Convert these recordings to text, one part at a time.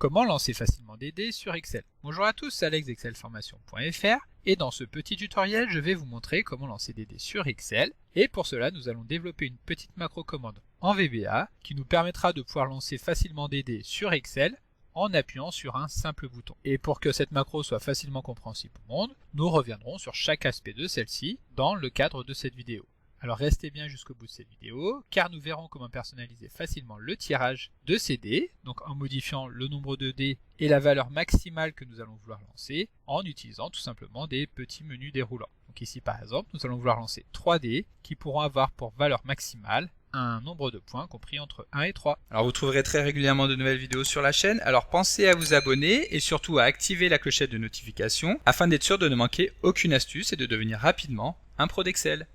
Comment lancer facilement des dés sur Excel? Bonjour à tous, c'est Alex d'excelformation.fr et dans ce petit tutoriel, je vais vous montrer comment lancer des dés sur Excel. Et pour cela, nous allons développer une petite macro-commande en VBA qui nous permettra de pouvoir lancer facilement des dés sur Excel en appuyant sur un simple bouton. Et pour que cette macro soit facilement compréhensible au monde, nous reviendrons sur chaque aspect de celle-ci dans le cadre de cette vidéo. Alors restez bien jusqu'au bout de cette vidéo, car nous verrons comment personnaliser facilement le tirage de ces dés, donc en modifiant le nombre de dés et la valeur maximale que nous allons vouloir lancer, en utilisant tout simplement des petits menus déroulants. Donc ici par exemple, nous allons vouloir lancer 3 dés qui pourront avoir pour valeur maximale un nombre de points compris entre 1 et 3. Alors vous trouverez très régulièrement de nouvelles vidéos sur la chaîne, alors pensez à vous abonner et surtout à activer la clochette de notification afin d'être sûr de ne manquer aucune astuce et de devenir rapidement un pro d'Excel.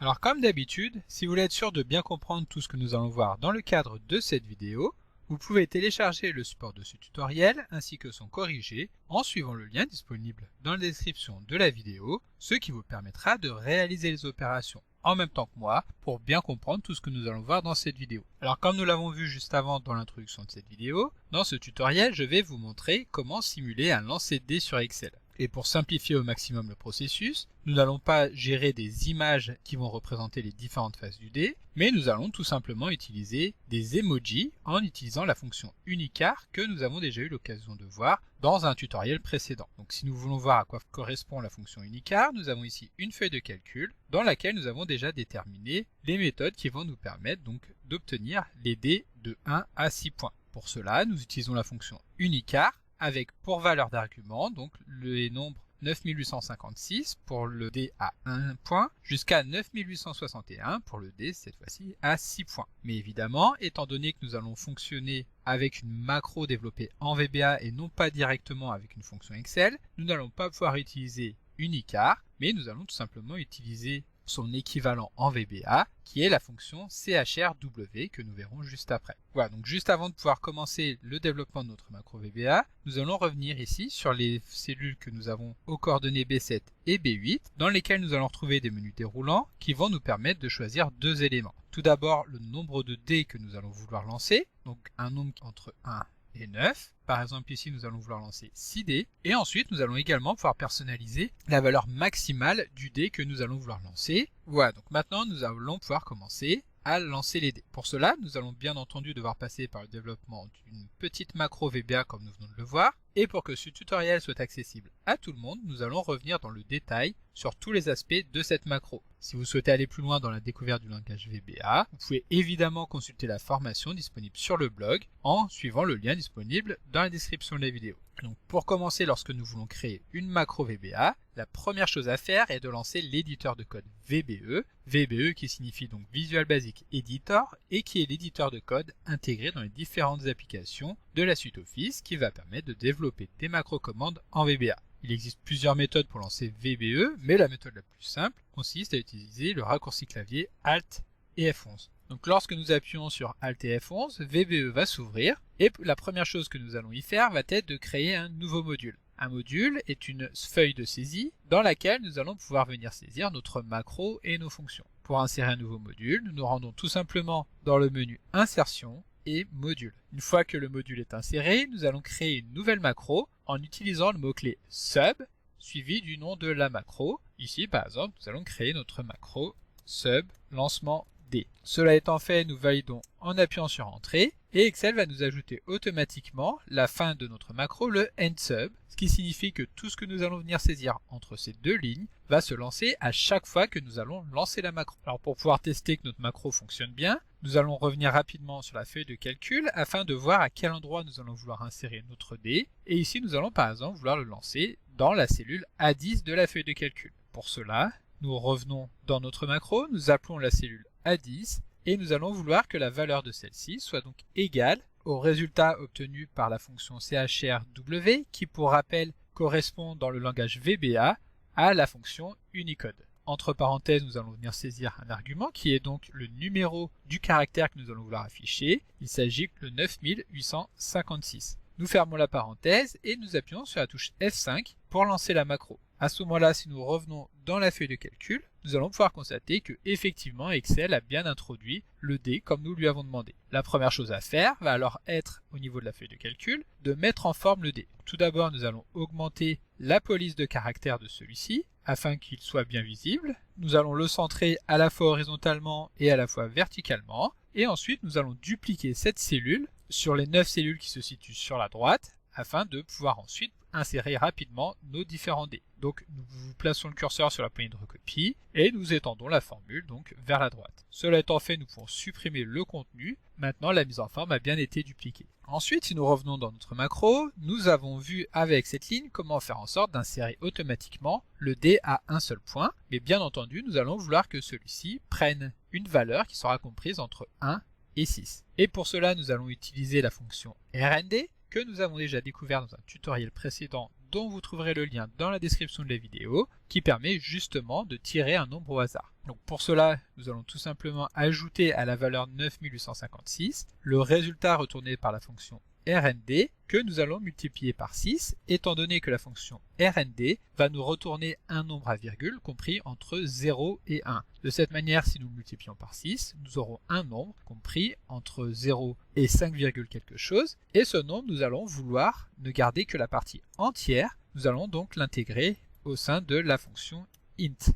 Alors comme d'habitude, si vous voulez être sûr de bien comprendre tout ce que nous allons voir dans le cadre de cette vidéo, vous pouvez télécharger le support de ce tutoriel ainsi que son corrigé en suivant le lien disponible dans la description de la vidéo, ce qui vous permettra de réaliser les opérations en même temps que moi pour bien comprendre tout ce que nous allons voir dans cette vidéo. Alors comme nous l'avons vu juste avant dans l'introduction de cette vidéo, dans ce tutoriel je vais vous montrer comment simuler un lancer de dés sur Excel. Et pour simplifier au maximum le processus, nous n'allons pas gérer des images qui vont représenter les différentes faces du dé, mais nous allons tout simplement utiliser des emojis en utilisant la fonction Unicar que nous avons déjà eu l'occasion de voir dans un tutoriel précédent. Donc si nous voulons voir à quoi correspond la fonction Unicar, nous avons ici une feuille de calcul dans laquelle nous avons déjà déterminé les méthodes qui vont nous permettre donc d'obtenir les dés de 1 à 6 points. Pour cela, nous utilisons la fonction Unicar avec pour valeur d'argument donc les nombres 9856 pour le dé à 1 point jusqu'à 9861 pour le dé cette fois-ci à 6 points. Mais évidemment, étant donné que nous allons fonctionner avec une macro développée en VBA et non pas directement avec une fonction Excel, nous n'allons pas pouvoir utiliser Unicar, mais nous allons tout simplement utiliser son équivalent en VBA, qui est la fonction CHRW que nous verrons juste après. Voilà, donc juste avant de pouvoir commencer le développement de notre macro VBA, nous allons revenir ici sur les cellules que nous avons aux coordonnées B7 et B8, dans lesquelles nous allons retrouver des menus déroulants qui vont nous permettre de choisir deux éléments. Tout d'abord, le nombre de dés que nous allons vouloir lancer, donc un nombre entre 1 et 9. Par exemple ici nous allons vouloir lancer 6 dés et ensuite nous allons également pouvoir personnaliser la valeur maximale du dé que nous allons vouloir lancer. Voilà, donc maintenant nous allons pouvoir commencer à lancer les dés. Pour cela nous allons bien entendu devoir passer par le développement d'une petite macro VBA comme nous venons de le voir. Et pour que ce tutoriel soit accessible à tout le monde, nous allons revenir dans le détail sur tous les aspects de cette macro. Si vous souhaitez aller plus loin dans la découverte du langage VBA, vous pouvez évidemment consulter la formation disponible sur le blog en suivant le lien disponible dans la description de la vidéo. Donc pour commencer, lorsque nous voulons créer une macro VBA, la première chose à faire est de lancer l'éditeur de code VBE, VBE qui signifie donc Visual Basic Editor et qui est l'éditeur de code intégré dans les différentes applications de la suite Office qui va permettre de développer des macro-commandes en VBA. Il existe plusieurs méthodes pour lancer VBE, mais la méthode la plus simple consiste à utiliser le raccourci clavier Alt et F11. Donc lorsque nous appuyons sur Alt et F11, VBE va s'ouvrir et la première chose que nous allons y faire va être de créer un nouveau module. Un module est une feuille de saisie dans laquelle nous allons pouvoir venir saisir notre macro et nos fonctions. Pour insérer un nouveau module, nous nous rendons tout simplement dans le menu Insertion et Module. Une fois que le module est inséré, nous allons créer une nouvelle macro en utilisant le mot-clé Sub suivi du nom de la macro. Ici par exemple, nous allons créer notre macro Sub lancement D. Cela étant fait, nous validons en appuyant sur Entrée et Excel va nous ajouter automatiquement la fin de notre macro, le EndSub, ce qui signifie que tout ce que nous allons venir saisir entre ces deux lignes va se lancer à chaque fois que nous allons lancer la macro. Alors pour pouvoir tester que notre macro fonctionne bien, nous allons revenir rapidement sur la feuille de calcul afin de voir à quel endroit nous allons vouloir insérer notre dé. Et ici nous allons par exemple vouloir le lancer dans la cellule A10 de la feuille de calcul. Pour cela, nous revenons dans notre macro, nous appelons la cellule A10 et nous allons vouloir que la valeur de celle-ci soit donc égale au résultat obtenu par la fonction CHRW qui pour rappel correspond dans le langage VBA à la fonction Unicode. Entre parenthèses, nous allons venir saisir un argument qui est donc le numéro du caractère que nous allons vouloir afficher. Il s'agit de 9856. Nous fermons la parenthèse et nous appuyons sur la touche F5 pour lancer la macro. À ce moment-là, si nous revenons dans la feuille de calcul, nous allons pouvoir constater que effectivement Excel a bien introduit le dé comme nous lui avons demandé. La première chose à faire va alors être, au niveau de la feuille de calcul, de mettre en forme le dé. Tout d'abord, nous allons augmenter la police de caractère de celui-ci, afin qu'il soit bien visible. Nous allons le centrer à la fois horizontalement et à la fois verticalement. Et ensuite, nous allons dupliquer cette cellule sur les 9 cellules qui se situent sur la droite, afin de pouvoir ensuite insérer rapidement nos différents dés. Donc nous plaçons le curseur sur la poignée de recopie et nous étendons la formule donc vers la droite. Cela étant fait, nous pouvons supprimer le contenu. Maintenant, la mise en forme a bien été dupliquée. Ensuite, si nous revenons dans notre macro, nous avons vu avec cette ligne comment faire en sorte d'insérer automatiquement le dé à un seul point. Mais bien entendu, nous allons vouloir que celui-ci prenne une valeur qui sera comprise entre 1 et 6. Et pour cela, nous allons utiliser la fonction RND que nous avons déjà découvert dans un tutoriel précédent dont vous trouverez le lien dans la description de la vidéo, qui permet justement de tirer un nombre au hasard. Donc pour cela, nous allons tout simplement ajouter à la valeur 9856 le résultat retourné par la fonction RND que nous allons multiplier par 6, étant donné que la fonction RND va nous retourner un nombre à virgule compris entre 0 et 1. De cette manière, si nous multiplions par 6, nous aurons un nombre compris entre 0 et 5, quelque chose, et ce nombre, nous allons vouloir ne garder que la partie entière. Nous allons donc l'intégrer au sein de la fonction int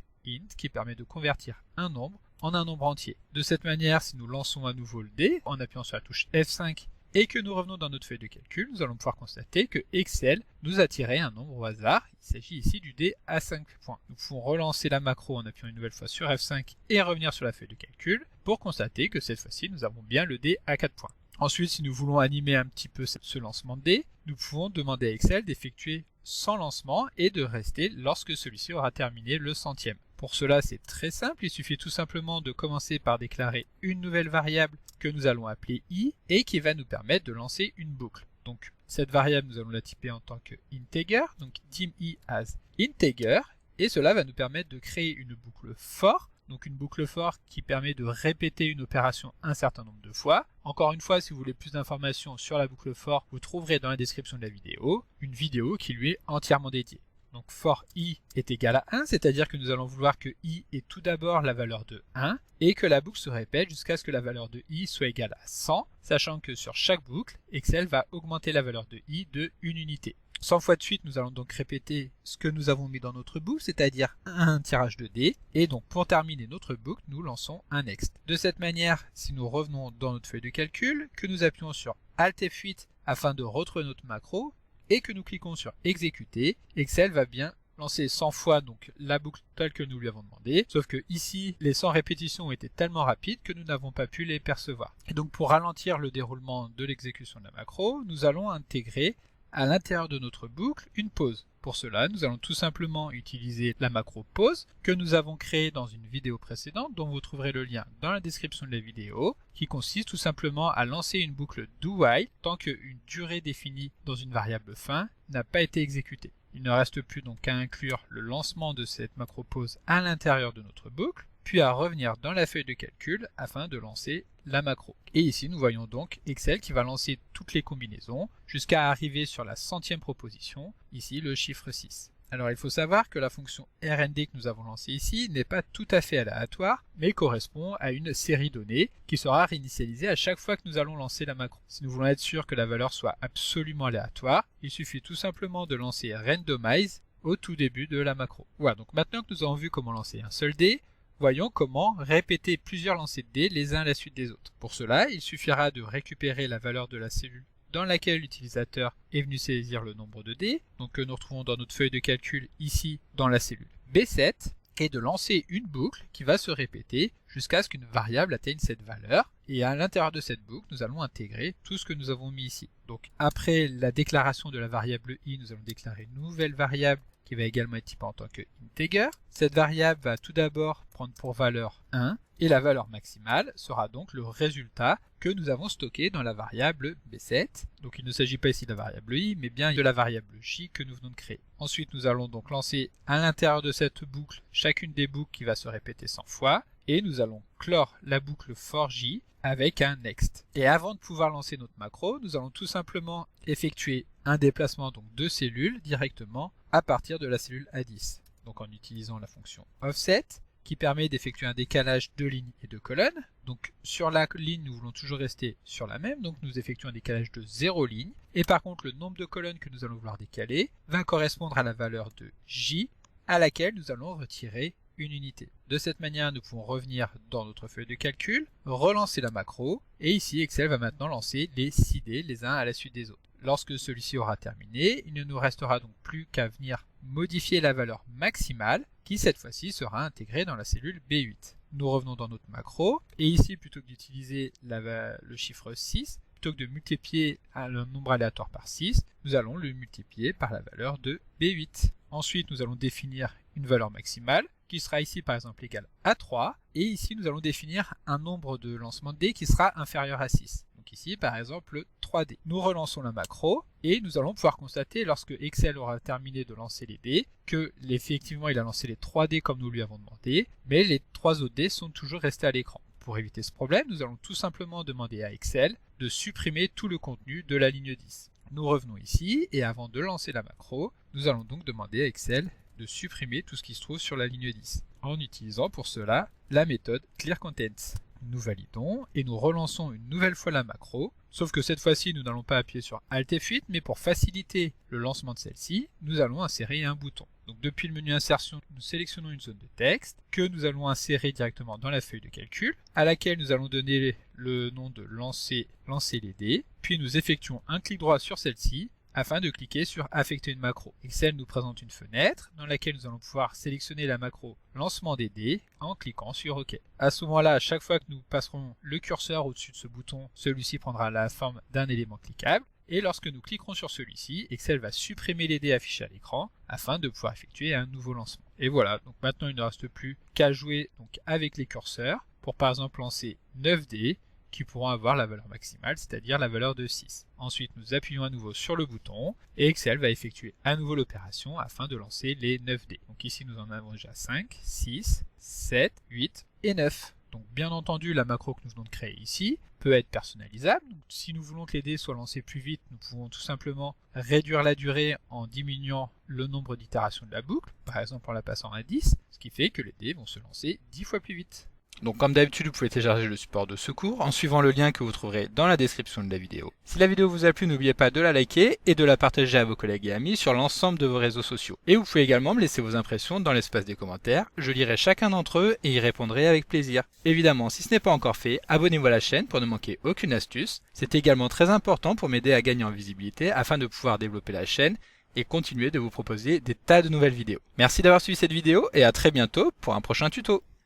qui permet de convertir un nombre en un nombre entier. De cette manière, si nous lançons à nouveau le dé en appuyant sur la touche F5 et que nous revenons dans notre feuille de calcul, nous allons pouvoir constater que Excel nous a tiré un nombre au hasard. Il s'agit ici du dé à 5 points. Nous pouvons relancer la macro en appuyant une nouvelle fois sur F5 et revenir sur la feuille de calcul pour constater que cette fois-ci, nous avons bien le dé à 4 points. Ensuite, si nous voulons animer un petit peu ce lancement de dé, nous pouvons demander à Excel d'effectuer sans lancement et de rester lorsque celui-ci aura terminé le centième. Pour cela, c'est très simple, il suffit tout simplement de commencer par déclarer une nouvelle variable que nous allons appeler i et qui va nous permettre de lancer une boucle. Donc cette variable, nous allons la typer en tant que integer, donc dim i as integer, et cela va nous permettre de créer une boucle for. Donc une boucle for qui permet de répéter une opération un certain nombre de fois. Encore une fois, si vous voulez plus d'informations sur la boucle for, vous trouverez dans la description de la vidéo une vidéo qui lui est entièrement dédiée. Donc for i est égal à 1, c'est-à-dire que nous allons vouloir que i ait tout d'abord la valeur de 1 et que la boucle se répète jusqu'à ce que la valeur de i soit égale à 100, sachant que sur chaque boucle, Excel va augmenter la valeur de i de une unité. 100 fois de suite, nous allons donc répéter ce que nous avons mis dans notre boucle, c'est-à-dire un tirage de dés. Et donc pour terminer notre boucle, nous lançons un next. De cette manière, si nous revenons dans notre feuille de calcul, que nous appuyons sur Alt F8 afin de retrouver notre macro, et que nous cliquons sur exécuter, Excel va bien lancer 100 fois donc la boucle telle que nous lui avons demandé, sauf que ici les 100 répétitions ont été tellement rapides que nous n'avons pas pu les percevoir. Et donc pour ralentir le déroulement de l'exécution de la macro, nous allons intégrer à l'intérieur de notre boucle une pause. Pour cela, nous allons tout simplement utiliser la macro pause que nous avons créée dans une vidéo précédente dont vous trouverez le lien dans la description de la vidéo, qui consiste tout simplement à lancer une boucle do while tant qu'une durée définie dans une variable fin n'a pas été exécutée. Il ne reste plus donc qu'à inclure le lancement de cette macro pause à l'intérieur de notre boucle, puis à revenir dans la feuille de calcul afin de lancer la macro. Et ici, nous voyons donc Excel qui va lancer toutes les combinaisons jusqu'à arriver sur la 100e proposition, ici le chiffre 6. Alors il faut savoir que la fonction RND que nous avons lancée ici n'est pas tout à fait aléatoire, mais correspond à une série donnée qui sera réinitialisée à chaque fois que nous allons lancer la macro. Si nous voulons être sûr que la valeur soit absolument aléatoire, il suffit tout simplement de lancer randomize au tout début de la macro. Voilà, donc maintenant que nous avons vu comment lancer un seul dé, voyons comment répéter plusieurs lancers de dés les uns à la suite des autres. Pour cela, il suffira de récupérer la valeur de la cellule dans laquelle l'utilisateur est venu saisir le nombre de dés, donc que nous retrouvons dans notre feuille de calcul ici dans la cellule B7, et de lancer une boucle qui va se répéter jusqu'à ce qu'une variable atteigne cette valeur. Et à l'intérieur de cette boucle, nous allons intégrer tout ce que nous avons mis ici. Donc après la déclaration de la variable i, nous allons déclarer une nouvelle variable qui va également être typée en tant que integer. Cette variable va tout d'abord prendre pour valeur 1 et la valeur maximale sera donc le résultat que nous avons stocké dans la variable B7. Donc il ne s'agit pas ici de la variable i, mais bien de la variable j que nous venons de créer. Ensuite, nous allons donc lancer à l'intérieur de cette boucle chacune des boucles qui va se répéter 100 fois et nous allons clore la boucle for j avec un next. Et avant de pouvoir lancer notre macro, nous allons tout simplement effectuer un déplacement donc de cellules directement à partir de la cellule A10. donc en utilisant la fonction offset, qui permet d'effectuer un décalage de lignes et de colonnes. Donc sur la ligne, nous voulons toujours rester sur la même, donc nous effectuons un décalage de 0 ligne. Et par contre, le nombre de colonnes que nous allons vouloir décaler va correspondre à la valeur de J, à laquelle nous allons retirer une unité. De cette manière, nous pouvons revenir dans notre feuille de calcul, relancer la macro, et ici Excel va maintenant lancer les 6 dés les uns à la suite des autres. Lorsque celui-ci aura terminé, il ne nous restera donc plus qu'à venir modifier la valeur maximale, qui cette fois-ci sera intégrée dans la cellule B8. Nous revenons dans notre macro, et ici, plutôt que d'utiliser le chiffre 6, plutôt que de multiplier le nombre aléatoire par 6, nous allons le multiplier par la valeur de B8. Ensuite, nous allons définir une valeur maximale, qui sera ici par exemple égale à 3, et ici nous allons définir un nombre de lancement de dés qui sera inférieur à 6. Donc ici par exemple 3D. Nous relançons la macro, et nous allons pouvoir constater lorsque Excel aura terminé de lancer les dés, que effectivement il a lancé les 3 dés comme nous lui avons demandé, mais les 3 autres dés sont toujours restés à l'écran. Pour éviter ce problème, nous allons tout simplement demander à Excel de supprimer tout le contenu de la ligne 10. Nous revenons ici, et avant de lancer la macro, nous allons donc demander à Excel de supprimer tout ce qui se trouve sur la ligne 10, en utilisant pour cela la méthode clearContents. Nous validons et nous relançons une nouvelle fois la macro, sauf que cette fois-ci nous n'allons pas appuyer sur Alt F8, mais pour faciliter le lancement de celle-ci, nous allons insérer un bouton. Donc depuis le menu insertion, nous sélectionnons une zone de texte que nous allons insérer directement dans la feuille de calcul, à laquelle nous allons donner le nom de lancer les dés, puis nous effectuons un clic droit sur celle-ci, afin de cliquer sur affecter une macro. Excel nous présente une fenêtre dans laquelle nous allons pouvoir sélectionner la macro lancement des dés en cliquant sur OK. À ce moment-là, à chaque fois que nous passerons le curseur au-dessus de ce bouton, celui-ci prendra la forme d'un élément cliquable. Et lorsque nous cliquerons sur celui-ci, Excel va supprimer les dés affichés à l'écran afin de pouvoir effectuer un nouveau lancement. Et voilà, donc maintenant il ne reste plus qu'à jouer donc avec les curseurs pour par exemple lancer 9 dés qui pourront avoir la valeur maximale, c'est-à-dire la valeur de 6. Ensuite, nous appuyons à nouveau sur le bouton et Excel va effectuer à nouveau l'opération afin de lancer les 9 dés. Donc ici, nous en avons déjà 5, 6, 7, 8 et 9. Donc bien entendu, la macro que nous venons de créer ici peut être personnalisable. Donc, si nous voulons que les dés soient lancés plus vite, nous pouvons tout simplement réduire la durée en diminuant le nombre d'itérations de la boucle, par exemple en la passant à 10, ce qui fait que les dés vont se lancer 10 fois plus vite. Donc comme d'habitude, vous pouvez télécharger le support de secours en suivant le lien que vous trouverez dans la description de la vidéo. Si la vidéo vous a plu, n'oubliez pas de la liker et de la partager à vos collègues et amis sur l'ensemble de vos réseaux sociaux. Et vous pouvez également me laisser vos impressions dans l'espace des commentaires, je lirai chacun d'entre eux et y répondrai avec plaisir. Évidemment, si ce n'est pas encore fait, abonnez-vous à la chaîne pour ne manquer aucune astuce. C'est également très important pour m'aider à gagner en visibilité afin de pouvoir développer la chaîne et continuer de vous proposer des tas de nouvelles vidéos. Merci d'avoir suivi cette vidéo et à très bientôt pour un prochain tuto.